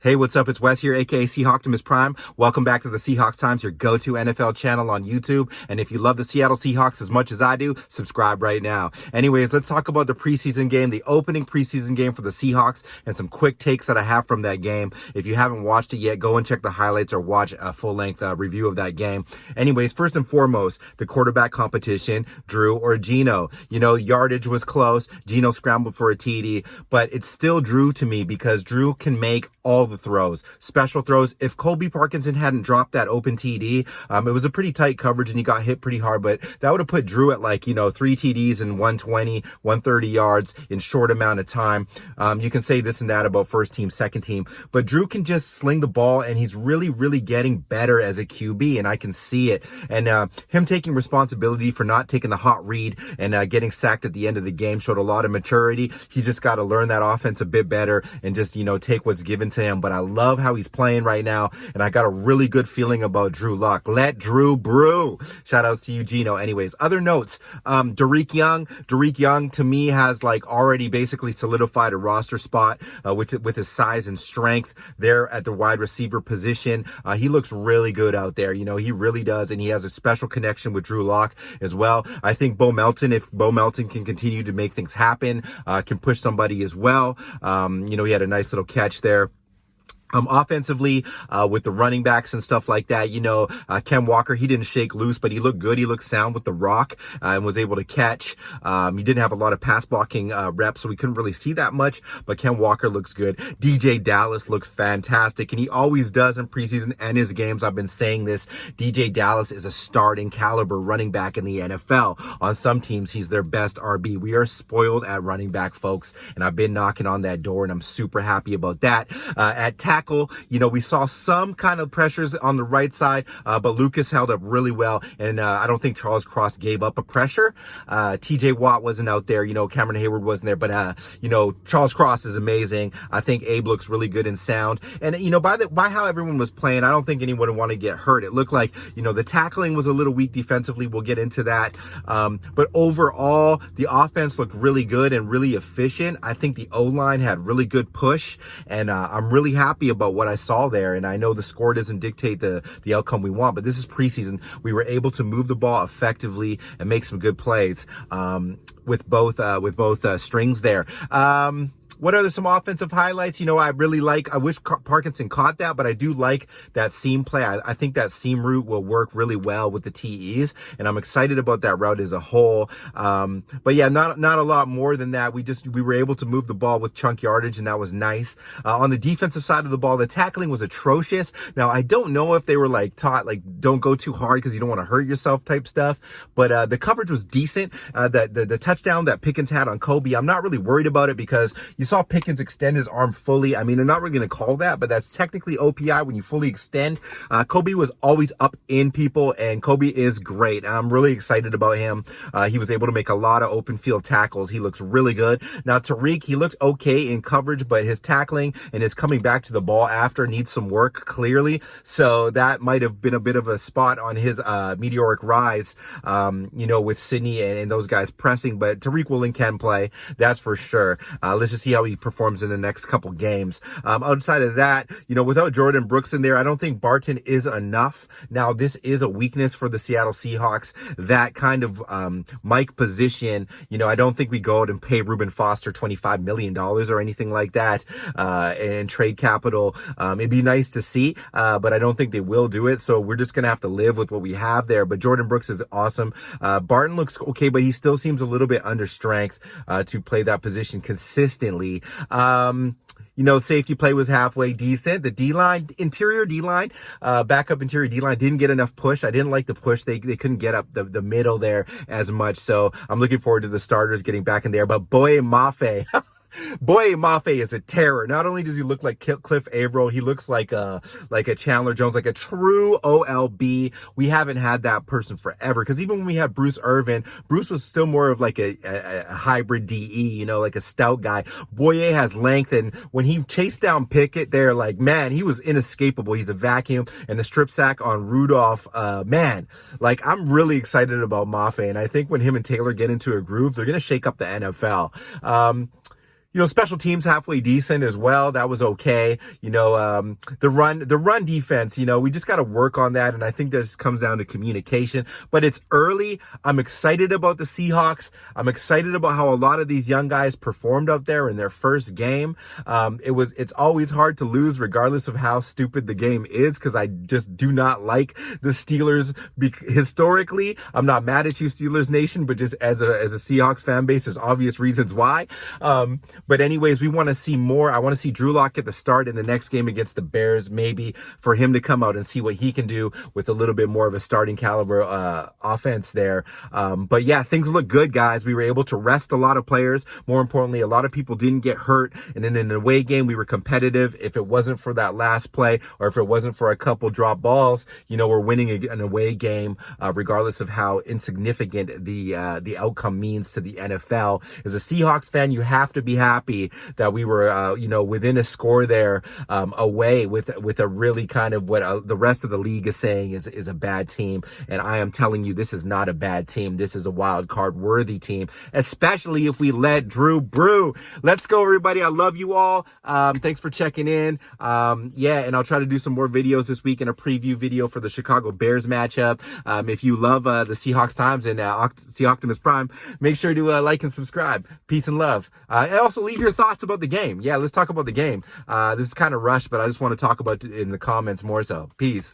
Hey, what's up? It's Wes here, aka Seahawks Prime. Welcome back to the Seahawks Times, your go-to NFL channel on YouTube. And if you love the Seattle Seahawks as much as I do, subscribe right now. Anyways, let's talk about the preseason game, the opening preseason game for the Seahawks, and some quick takes that I have from that game. If you haven't watched it yet, go and check the highlights or watch a full-length review of that game. Anyways, first and foremost, the quarterback competition, Drew or Geno. You know, yardage was close. Geno scrambled for a TD, but it's still Drew to me because Drew can make all the throws, special throws. If Colby Parkinson hadn't dropped that open TD, it was a pretty tight coverage and he got hit pretty hard, but that would have put Drew at 3 TDs and 120, 130 yards in short amount of time. You can say this and that about first team, second team, but Drew can just sling the ball and he's really, really getting better as a QB and I can see it. And him taking responsibility for not taking the hot read and getting sacked at the end of the game showed a lot of maturity. He's just got to learn that offense a bit better and just, take what's given to him. But I love how he's playing right now, and I got a really good feeling about Drew Lock. Let Drew brew. Shout outs to you, Geno. Anyways, other notes. Derek Young to me has already basically solidified a roster spot with his size and strength there at the wide receiver position. He looks really good out there. He really does, and he has a special connection with Drew Lock as well. I think Bo Melton, if Bo Melton can continue to make things happen, can push somebody as well. He had a nice little catch there. Offensively, with the running backs and stuff like that, Ken Walker, he didn't shake loose, but he looked good. He looked sound with the rock, and was able to catch. He didn't have a lot of pass blocking, reps, so we couldn't really see that much, but Ken Walker looks good. DJ Dallas looks fantastic, and he always does in preseason and his games. I've been saying this. DJ Dallas is a starting caliber running back in the NFL. On some teams, he's their best RB. We are spoiled at running back, folks, and I've been knocking on that door, and I'm super happy about that. At tackle, we saw some kind of pressures on the right side, but Lucas held up really well, and I don't think Charles Cross gave up a pressure. TJ Watt wasn't out there, Cameron Hayward wasn't there, but Charles Cross is amazing. I think Abe looks really good and sound, and by how everyone was playing, I don't think anyone would want to get hurt. It looked like the tackling was a little weak defensively. We'll get into that, but overall the offense looked really good and really efficient. I think the O-line had really good push, and I'm really happy about what I saw there. And I know the score doesn't dictate the outcome we want, but this is preseason. We were able to move the ball effectively and make some good plays with both strings there. What are some offensive highlights? I wish Parkinson caught that, but I do like that seam play. I think that seam route will work really well with the TEs, and I'm excited about that route as a whole. But yeah, not a lot more than that. We were able to move the ball with chunk yardage, and that was nice. On the defensive side of the ball, the tackling was atrocious. Now, I don't know if they were taught, don't go too hard because you don't want to hurt yourself type stuff, but the coverage was decent. The touchdown that Pickens had on Kobe, I'm not really worried about it because you saw Pickens extend his arm fully. I mean, they're not really going to call that, but that's technically OPI when you fully extend. Kobe was always up in people, and Kobe is great. And I'm really excited about him. He was able to make a lot of open field tackles. He looks really good. Now, Tariq, he looked okay in coverage, but his tackling and his coming back to the ball after needs some work, clearly. So that might have been a bit of a spot on his meteoric rise, with Sydney and those guys pressing. But Tariq Woolen can play, that's for sure. Let's just see how he performs in the next couple games. Outside of that, without Jordan Brooks in there, I don't think Barton is enough. Now, this is a weakness for the Seattle Seahawks, that kind of Mike position. I don't think we go out and pay Reuben Foster $25 million or anything like that and trade capital. It'd be nice to see, but I don't think they will do it. So we're just going to have to live with what we have there. But Jordan Brooks is awesome. Barton looks okay, but he still seems a little bit under strength to play that position consistently. Safety play was halfway decent. The D-line, interior D-line, backup interior D-line didn't get enough push. I didn't like the push. They couldn't get up the middle there as much. So I'm looking forward to the starters getting back in there. But Boye Mafe, Boye Mafe is a terror. Not only does he look like Cliff Averill, he looks like a Chandler Jones, like a true OLB. We haven't had that person forever, because even when we had Bruce Irvin, Bruce was still more of a hybrid DE, like a stout guy. Boye has length, and when he chased down Pickett there, man, he was inescapable. He's a vacuum, and the strip sack on Rudolph, man, I'm really excited about Mafe, and I think when him and Taylor get into a groove, they're going to shake up the NFL. Special teams halfway decent as well. That was okay. The run defense, we just got to work on that. And I think this comes down to communication, but it's early. I'm excited about the Seahawks. I'm excited about how a lot of these young guys performed up there in their first game. It's always hard to lose regardless of how stupid the game is, because I just do not like the Steelers. Historically, I'm not mad at you, Steelers Nation, but just as a Seahawks fan base, there's obvious reasons why. But anyways, we want to see more. I want to see Drew Lock get the start in the next game against the Bears, maybe for him to come out and see what he can do with a little bit more of a starting caliber offense there. But yeah, things look good, guys. We were able to rest a lot of players. More importantly, a lot of people didn't get hurt. And then in the away game, we were competitive. If it wasn't for that last play, or if it wasn't for a couple drop balls, we're winning an away game, regardless of how insignificant the outcome means to the NFL. As a Seahawks fan, you have to be happy that we were, within a score there, away with a really kind of what the rest of the league is saying is a bad team. And I am telling you, this is not a bad team. This is a wild card worthy team, especially if we let Drew brew. Let's go, everybody. I love you all. Thanks for checking in. And I'll try to do some more videos this week and a preview video for the Chicago Bears matchup. If you love the Seahawks Times and Seahawks Prime, make sure to like and subscribe. Peace and love. And also leave your thoughts about the game. Yeah, let's talk about the game. This is kind of rushed, but I just want to talk about it in the comments more so. Peace.